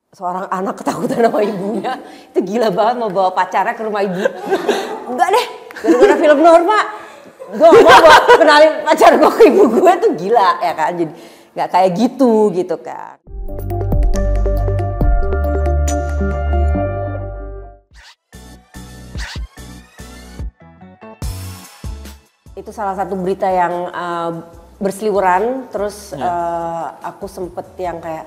seorang anak ketakutan sama ibunya, itu gila banget mau bawa pacarnya ke rumah ibu. Enggak deh, gara-gara film Norma, gue mau kenalin pacar gue ke ibu gue tuh gila ya kan. Jadi nggak kayak gitu kan. Itu salah satu berita yang berseliweran, terus aku sempet yang kayak,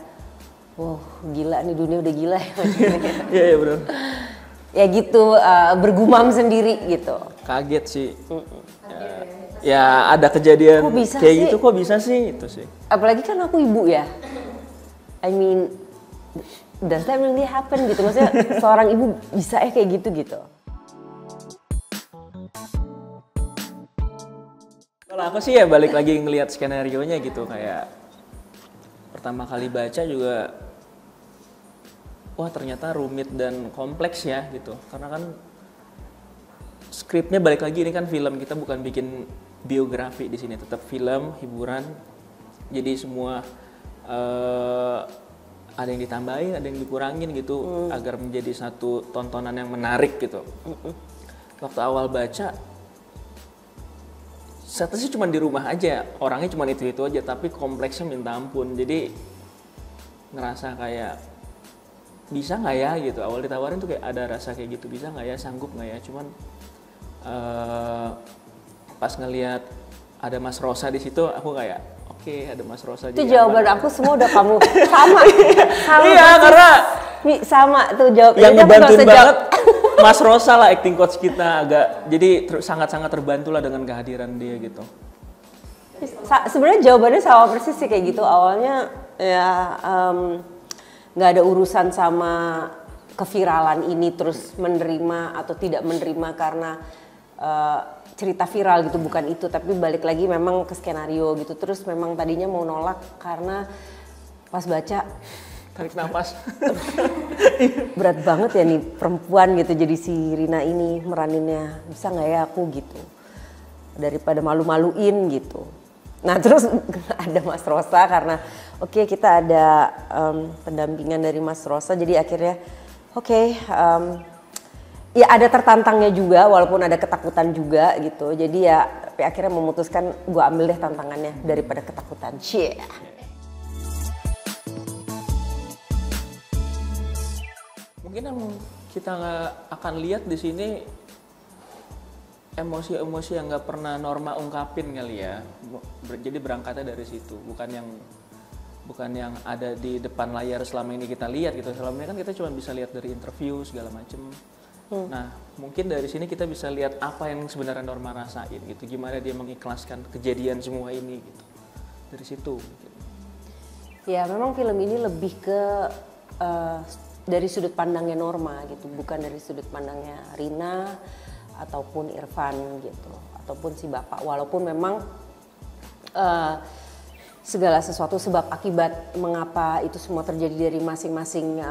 wow gila nih dunia udah gila ya. Iya benar. Ya gitu, bergumam sendiri gitu. Kaget sih. Ya ada kejadian kayak sih? gitu, kok bisa sih itu sih. Apalagi kan aku ibu ya. I mean, does that really happen gitu? Maksudnya seorang ibu bisa kayak gitu. Kalau aku sih ya balik lagi ngelihat skenarionya gitu, kayak pertama kali baca juga, wah ternyata rumit dan kompleks ya gitu. Karena kan skripnya balik lagi, ini kan film, kita bukan bikin biografi di sini, tetap film hiburan. Jadi semua ada yang ditambahin, ada yang dikurangin gitu agar menjadi satu tontonan yang menarik gitu. Waktu awal baca, saya sih cuma di rumah aja, orangnya cuma itu aja, tapi kompleksnya minta ampun. Jadi ngerasa kayak bisa nggak ya gitu. Awal ditawarin tuh kayak ada rasa kayak gitu, bisa nggak ya, sanggup nggak ya. Cuman pas ngelihat ada Mas Rosa di situ, aku kayak oke, ada Mas Rosa. Itu jawaban aku semua udah kamu sama. Iya karena sama tuh jawaban. Yang ngebantuin banget Mas Rosa lah, acting coach kita, jadi sangat-sangat terbantu lah dengan kehadiran dia gitu. Sebenarnya jawabannya sama persis sih kayak gitu. Awalnya ya nggak ada urusan sama keviralan ini, terus menerima atau tidak menerima karena cerita viral gitu, bukan itu. Tapi balik lagi memang ke skenario gitu. Terus memang tadinya mau nolak karena pas baca tarik nafas. Berat banget ya nih perempuan gitu, jadi si Rina ini meraninnya, bisa nggak ya aku gitu, daripada malu-maluin gitu. Nah terus ada Mas Rosa, karena oke, kita ada pendampingan dari Mas Rosa, jadi akhirnya ya ada tertantangnya juga walaupun ada ketakutan juga gitu. Jadi ya akhirnya memutuskan gue ambil deh tantangannya daripada ketakutan. Mungkin yang kita akan lihat di sini emosi-emosi yang nggak pernah Norma ungkapin kali ya. Jadi berangkatnya dari situ, bukan yang ada di depan layar selama ini kita lihat gitu. Selama ini kan kita cuma bisa lihat dari interview segala macem. Nah mungkin dari sini kita bisa lihat apa yang sebenarnya Norma rasain gitu. Gimana dia mengikhlaskan kejadian semua ini gitu. Dari situ. Gitu. Ya memang film ini lebih ke dari sudut pandangnya Norma gitu, bukan dari sudut pandangnya Rina ataupun Irfan gitu, ataupun si bapak. Walaupun memang segala sesuatu sebab akibat mengapa itu semua terjadi dari masing-masing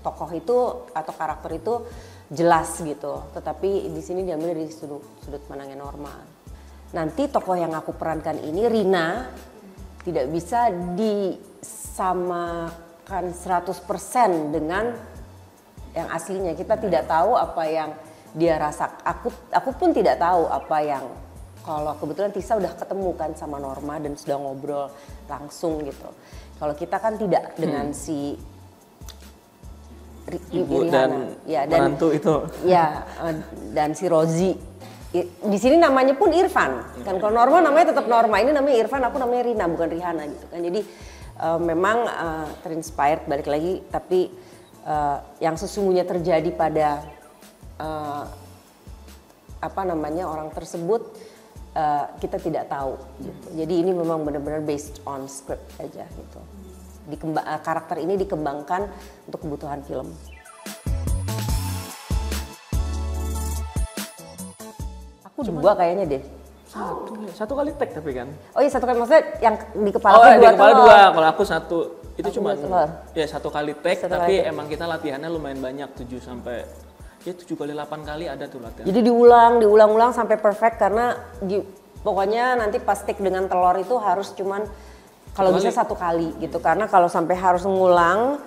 tokoh itu atau karakter itu jelas gitu. Tetapi di sini diambil dari sudut pandangnya Norma. Nanti tokoh yang aku perankan ini, Rina, tidak bisa disamakan 100% dengan yang aslinya. Kita tidak tahu apa yang dia rasa. Aku pun tidak tahu apa yang, kalau kebetulan Tisa udah ketemu kan sama Norma dan sudah ngobrol langsung gitu. Kalau kita kan tidak dengan si Ibu Rihanna dan menantu itu. Ya, dan si Rozi. Di sini namanya pun Irfan. Kan kalau Norma namanya tetap Norma, ini namanya Irfan, aku namanya Rina, bukan Rihanna gitu kan. Jadi memang terinspired balik lagi, tapi yang sesungguhnya terjadi pada orang tersebut kita tidak tahu gitu. Jadi ini memang benar-benar based on script aja gitu. Karakter ini dikembangkan untuk kebutuhan film. Aku dua kayaknya deh. Satu kali take tapi kan. Oh iya, satu kali, maksudnya yang di kepala dua. Di kepala dua. Kalau aku satu, itu cuma ya satu kali take, tapi emang kita latihannya lumayan banyak, 7 kali 8 kali ada tuh latihan. Jadi diulang sampai perfect, karena pokoknya nanti pas take dengan telur itu harus cuman kalau bisa 1 kali gitu, karena kalau sampai harus ngulang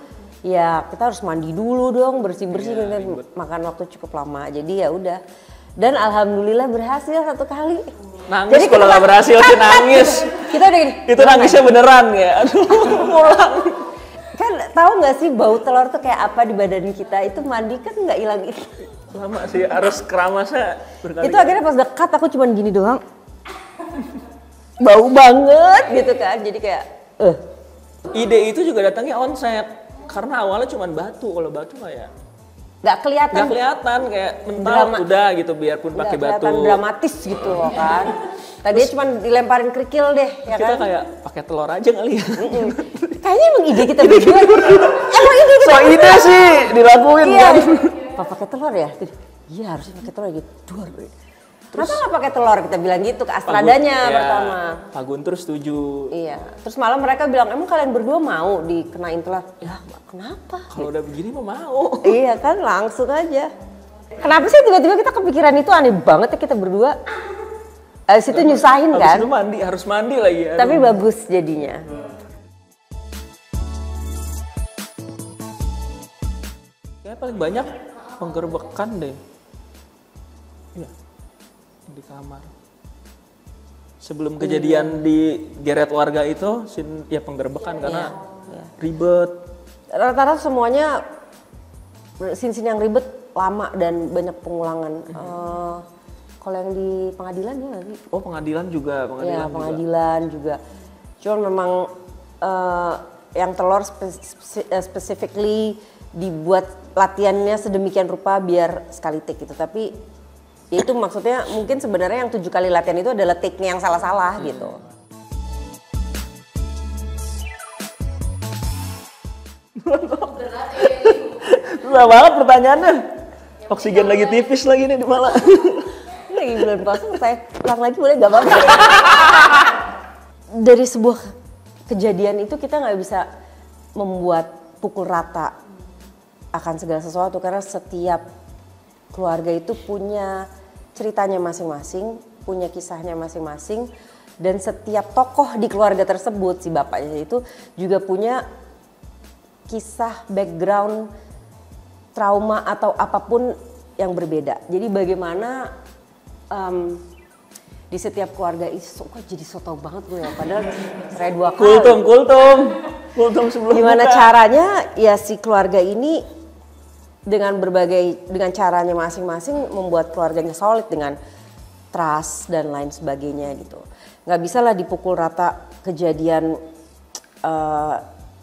ya kita harus mandi dulu dong, bersih-bersih Iya, dan ribet. makan waktu cukup lama. Jadi ya udah. Dan alhamdulillah berhasil 1 kali. Nangis Jadi kalau kita nggak berhasil sih nangis. Kita udah gini. Itu nangisnya beneran ya. Aduh, pulang. Kan tahu nggak sih bau telur tuh kayak apa di badan kita? Itu mandi kan nggak hilang itu. Lama sih, harus keramasnya berkali-kali. Itu akhirnya pas dekat aku cuman gini doang. Bau banget gitu kan. Jadi kayak Ide itu juga datangnya onset. Karena awalnya cuma batu, kalau batu kayak nggak kelihatan. nggak kelihatan, kayak mental Drama. udah gitu, biarpun Nggak pakai batu. kelihatan dramatis gitu loh kan. Tadinya cuma dilemparin kerikil deh ya Kita kan. kayak pakai telur aja kali ya. Kayaknya emang ide kita berdua. Emang ide kita. So ide sih dilakuin Iya. kan. Apa pakai telur ya? Iya harusnya pakai telur gitu. Kenapa nggak pakai telur? Kita bilang gitu ke Astradanya Pak Gun- pertama. ya, Pak Guntur setuju. Iya. Terus malam mereka bilang emang kalian berdua mau dikenain telur? Ya kenapa? Kalau udah begini mah mau. Iya kan langsung aja. Kenapa sih tiba-tiba kita kepikiran itu, aneh banget ya kita berdua. Abis itu nyusahin Habis kan. itu mandi, harus mandi lagi. Aduh. Tapi bagus jadinya. Kayak paling banyak penggerbekan deh. Iya, di kamar. Sebelum kejadian di geret warga itu, ya penggerbekan karena Iya. ribet. Rata-rata semuanya scene-scene yang ribet lama dan banyak pengulangan. Kalau yang di pengadilan ya nggak sih? Oh pengadilan juga, Ya pengadilan juga. Cuma memang yang telur specifically dibuat latihannya sedemikian rupa biar sekali take gitu. Tapi ya itu maksudnya mungkin sebenarnya yang 7 kali latihan itu adalah take-nya yang salah-salah gitu. Susah banget pertanyaannya. Oksigen lagi tipis lagi nih di Malang. Ini lagi bulan puasa, saya ulang lagi boleh gak apa-apa. Dari sebuah kejadian itu kita nggak bisa membuat pukul rata akan segala sesuatu karena setiap keluarga itu punya ceritanya masing-masing, punya kisahnya masing-masing, dan setiap tokoh di keluarga tersebut si bapaknya itu juga punya kisah background trauma atau apapun yang berbeda. Jadi bagaimana di setiap keluarga itu kok jadi so tau banget gue ya, padahal saya 2 kali. Kultum sebelum Gimana buka. caranya ya si keluarga ini dengan caranya masing-masing membuat keluarganya solid dengan trust dan lain sebagainya gitu. Nggak bisa lah dipukul rata kejadian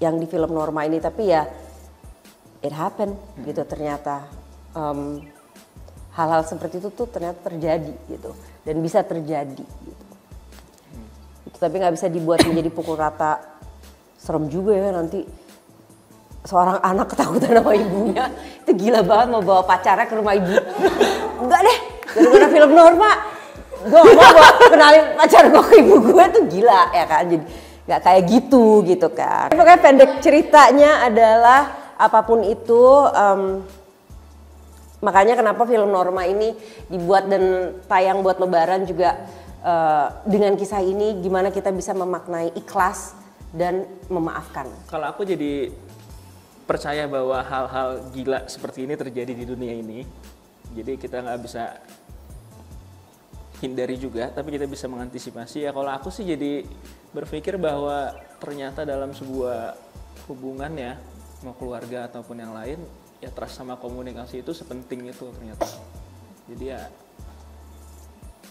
yang di film Norma ini, tapi ya it happen gitu ternyata. Hal-hal seperti itu tuh ternyata terjadi gitu dan bisa terjadi gitu. Tapi nggak bisa dibuat menjadi pukul rata. Serem juga ya nanti seorang anak ketakutan sama ibunya. Itu gila banget mau bawa pacarnya ke rumah ibu. Enggak deh, gara-gara film Norma gue gak mau kenalin pacar gue ke ibu gue, tuh gila ya kan. Jadi nggak kayak gitu kan. Pokoknya pendek ceritanya adalah apapun itu, makanya kenapa film Norma ini dibuat dan tayang buat Lebaran juga dengan kisah ini, gimana kita bisa memaknai ikhlas dan memaafkan. Kalau aku jadi percaya bahwa hal-hal gila seperti ini terjadi di dunia ini, jadi kita nggak bisa hindari juga, tapi kita bisa mengantisipasi. Ya kalau aku sih jadi berpikir bahwa ternyata dalam sebuah hubungan ya, mau keluarga ataupun yang lain, ya trust sama komunikasi itu sepenting itu ternyata. Jadi ya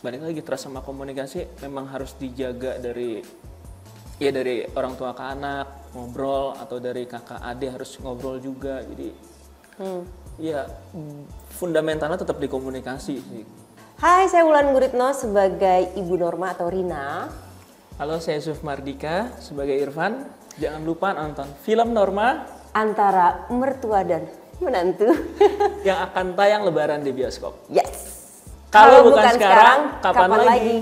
balik lagi, trust sama komunikasi memang harus dijaga dari orang tua ke anak ngobrol, atau dari kakak adik harus ngobrol juga. Jadi ya fundamentalnya tetap di komunikasi sih. Hai, saya Wulan Guritno sebagai Ibu Norma atau Rina. Halo, saya Yusuf Mardika sebagai Irfan. Jangan lupa nonton film Norma Antara Mertua dan Menantu yang akan tayang Lebaran di bioskop. Yes. Kalau bukan sekarang, kapan lagi?